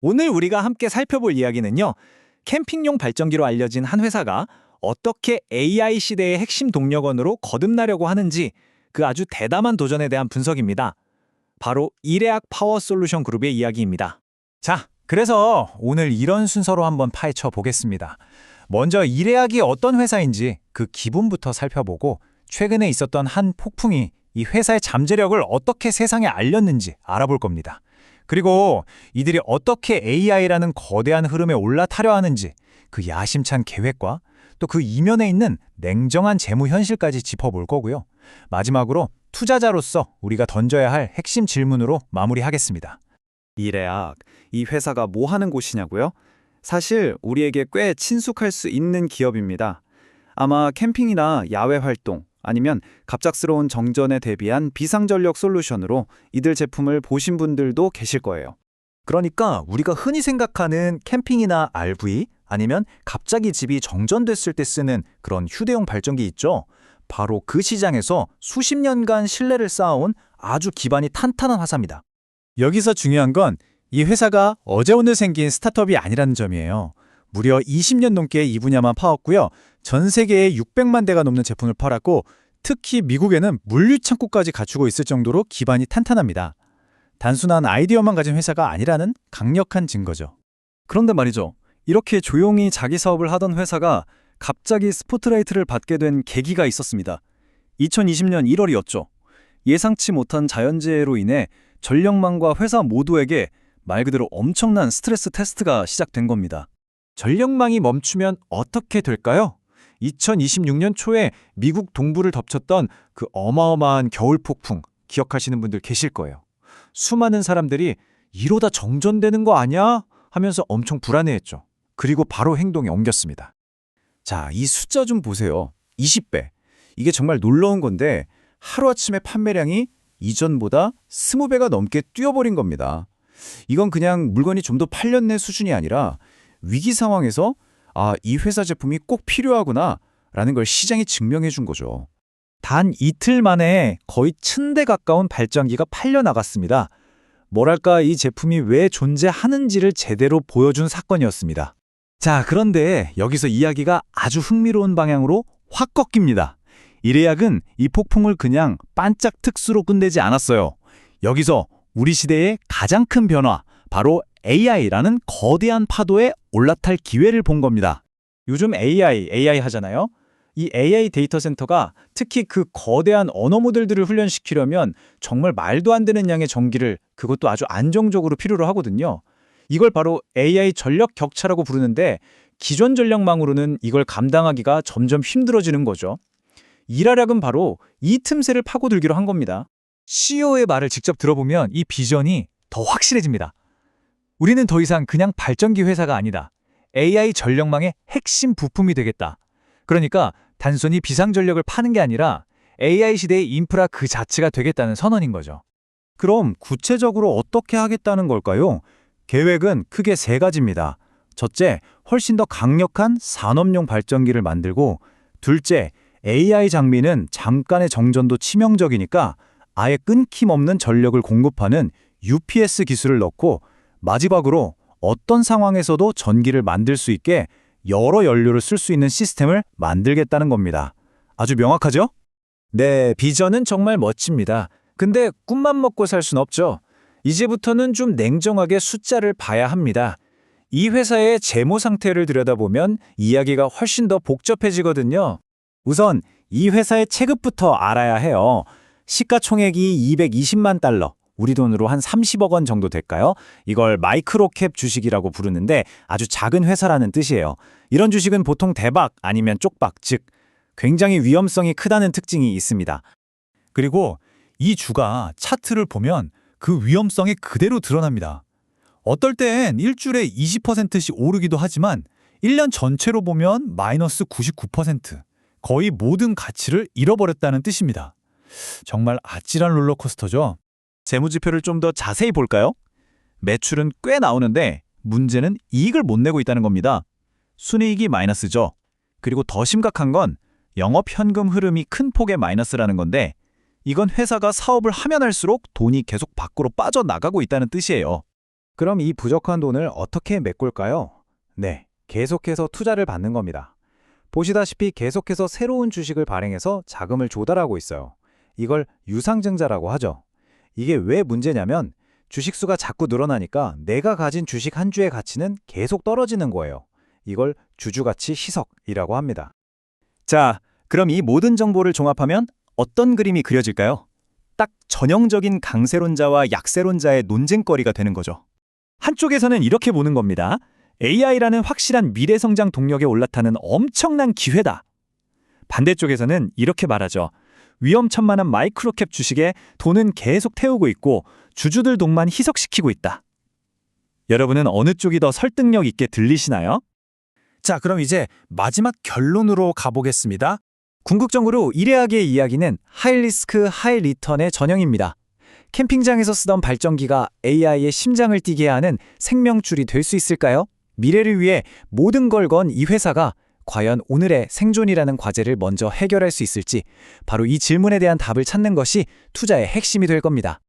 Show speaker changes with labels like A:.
A: 오늘 우리가 함께 살펴볼 이야기는요. 캠핑용 발전기로 알려진 한 회사가 어떻게 AI 시대의 핵심 동력원으로 거듭나려고 하는지 그 아주 대담한 도전에 대한 분석입니다. 바로 이레악 파워 솔루션 그룹의 이야기입니다.
B: 자, 그래서 오늘 이런 순서로 한번 파헤쳐 보겠습니다. 먼저 이레악이 어떤 회사인지 그 기본부터 살펴보고 최근에 있었던 한 폭풍이 이 회사의 잠재력을 어떻게 세상에 알렸는지 알아볼 겁니다. 그리고 이들이 어떻게 AI라는 거대한 흐름에 올라타려 하는지 그 야심찬 계획과 또 그 이면에 있는 냉정한 재무 현실까지 짚어볼 거고요. 마지막으로 투자자로서 우리가 던져야 할 핵심 질문으로 마무리하겠습니다.
C: 이레악, 이 회사가 뭐 하는 곳이냐고요? 사실 우리에게 꽤 친숙할 수 있는 기업입니다. 아마 캠핑이나 야외 활동, 아니면 갑작스러운 정전에 대비한 비상전력 솔루션으로 이들 제품을 보신 분들도 계실 거예요.
B: 그러니까 우리가 흔히 생각하는 캠핑이나 RV 아니면 갑자기 집이 정전됐을 때 쓰는 그런 휴대용 발전기 있죠? 바로 그 시장에서 수십 년간 신뢰를 쌓아온 아주 기반이 탄탄한 회사입니다.
A: 여기서 중요한 건 이 회사가 어제 오늘 생긴 스타트업이 아니라는 점이에요. 무려 20년 넘게 이 분야만 파왔고요. 전 세계에 600만 대가 넘는 제품을 팔았고 특히 미국에는 물류창고까지 갖추고 있을 정도로 기반이 탄탄합니다. 단순한 아이디어만 가진 회사가 아니라는 강력한 증거죠.
D: 그런데 말이죠. 이렇게 조용히 자기 사업을 하던 회사가 갑자기 스포트라이트를 받게 된 계기가 있었습니다. 2020년 1월이었죠. 예상치 못한 자연재해로 인해 전력망과 회사 모두에게 말 그대로 엄청난 스트레스 테스트가 시작된 겁니다.
A: 전력망이 멈추면 어떻게 될까요? 2026년 초에 미국 동부를 덮쳤던 그 어마어마한 겨울 폭풍 기억하시는 분들 계실 거예요. 수많은 사람들이 이러다 정전되는 거 아니야? 하면서 엄청 불안해했죠. 그리고 바로 행동에 옮겼습니다.
C: 자, 이 숫자 좀 보세요. 20배. 이게 정말 놀라운 건데 하루아침에 판매량이 이전보다 20배가 넘게 뛰어버린 겁니다. 이건 그냥 물건이 좀 더 팔렸네 수준이 아니라 위기 상황에서 이 회사 제품이 꼭 필요하구나 라는 걸 시장이 증명해 준 거죠.
A: 단 이틀 만에 거의 1000대 가까운 발전기가 팔려나갔습니다. 뭐랄까 이 제품이 왜 존재하는지를 제대로 보여준 사건이었습니다. 자, 그런데 여기서 이야기가 아주 흥미로운 방향으로 확 꺾입니다. 이레약은 이 폭풍을 그냥 반짝 특수로 끝내지 않았어요. 여기서 우리 시대의 가장 큰 변화, 바로 AI라는 거대한 파도에 올라탈 기회를 본 겁니다. 요즘 AI 하잖아요. 이 AI 데이터 센터가 특히 그 거대한 언어 모델들을 훈련시키려면 정말 말도 안 되는 양의 전기를 그것도 아주 안정적으로 필요로 하거든요. 이걸 바로 AI 전력 격차라고 부르는데 기존 전력망으로는 이걸 감당하기가 점점 힘들어지는 거죠. 이레약은 바로 이 틈새를 파고들기로 한 겁니다.
B: CEO의 말을 직접 들어보면 이 비전이 더 확실해집니다. 우리는 더 이상 그냥 발전기 회사가 아니다. AI 전력망의 핵심 부품이 되겠다. 그러니까 단순히 비상전력을 파는 게 아니라 AI 시대의 인프라 그 자체가 되겠다는 선언인 거죠.
C: 그럼 구체적으로 어떻게 하겠다는 걸까요? 계획은 크게 세 가지입니다. 첫째, 훨씬 더 강력한 산업용 발전기를 만들고, 둘째, AI 장비는 잠깐의 정전도 치명적이니까 아예 끊김없는 전력을 공급하는 UPS 기술을 넣고, 마지막으로 어떤 상황에서도 전기를 만들 수 있게 여러 연료를 쓸 수 있는 시스템을 만들겠다는 겁니다. 아주 명확하죠?
A: 네, 비전은 정말 멋집니다. 근데 꿈만 먹고 살 순 없죠. 이제부터는 좀 냉정하게 숫자를 봐야 합니다. 이 회사의 재무 상태를 들여다보면 이야기가 훨씬 더 복잡해지거든요. 우선 이 회사의 체급부터 알아야 해요. 시가총액이 220만 달러, 우리 돈으로 한 30억 원 정도 될까요? 이걸 마이크로캡 주식이라고 부르는데 아주 작은 회사라는 뜻이에요. 이런 주식은 보통 대박 아니면 쪽박, 즉 굉장히 위험성이 크다는 특징이 있습니다.
B: 그리고 이 주가 차트를 보면 그 위험성이 그대로 드러납니다. 어떨 땐 일주일에 20%씩 오르기도 하지만 1년 전체로 보면 마이너스 99%, 거의 모든 가치를 잃어버렸다는 뜻입니다. 정말 아찔한 롤러코스터죠.
A: 재무지표를 좀 더 자세히 볼까요? 매출은 꽤 나오는데 문제는 이익을 못 내고 있다는 겁니다. 순이익이 마이너스죠. 그리고 더 심각한 건 영업현금 흐름이 큰 폭의 마이너스라는 건데 이건 회사가 사업을 하면 할수록 돈이 계속 밖으로 빠져나가고 있다는 뜻이에요. 그럼 이 부족한 돈을 어떻게 메꿀까요? 네, 계속해서 투자를 받는 겁니다. 보시다시피 계속해서 새로운 주식을 발행해서 자금을 조달하고 있어요. 이걸 유상증자라고 하죠. 이게 왜 문제냐면 주식수가 자꾸 늘어나니까 내가 가진 주식 한 주의 가치는 계속 떨어지는 거예요. 이걸 주주가치 희석이라고 합니다.
D: 자, 그럼 이 모든 정보를 종합하면 어떤 그림이 그려질까요? 딱 전형적인 강세론자와 약세론자의 논쟁거리가 되는 거죠.
B: 한쪽에서는 이렇게 보는 겁니다. AI라는 확실한 미래 성장 동력에 올라타는 엄청난 기회다. 반대쪽에서는 이렇게 말하죠. 위험천만한 마이크로캡 주식에 돈은 계속 태우고 있고 주주들 돈만 희석시키고 있다. 여러분은 어느 쪽이 더 설득력 있게 들리시나요?
C: 자, 그럼 이제 마지막 결론으로 가보겠습니다.
A: 궁극적으로 이래학의 이야기는 하이리스크 하이리턴의 전형입니다. 캠핑장에서 쓰던 발전기가 AI의 심장을 뛰게 하는 생명줄이 될 수 있을까요? 미래를 위해 모든 걸 건 이 회사가 과연 오늘의 생존이라는 과제를 먼저 해결할 수 있을지 바로 이 질문에 대한 답을 찾는 것이 투자의 핵심이 될 겁니다.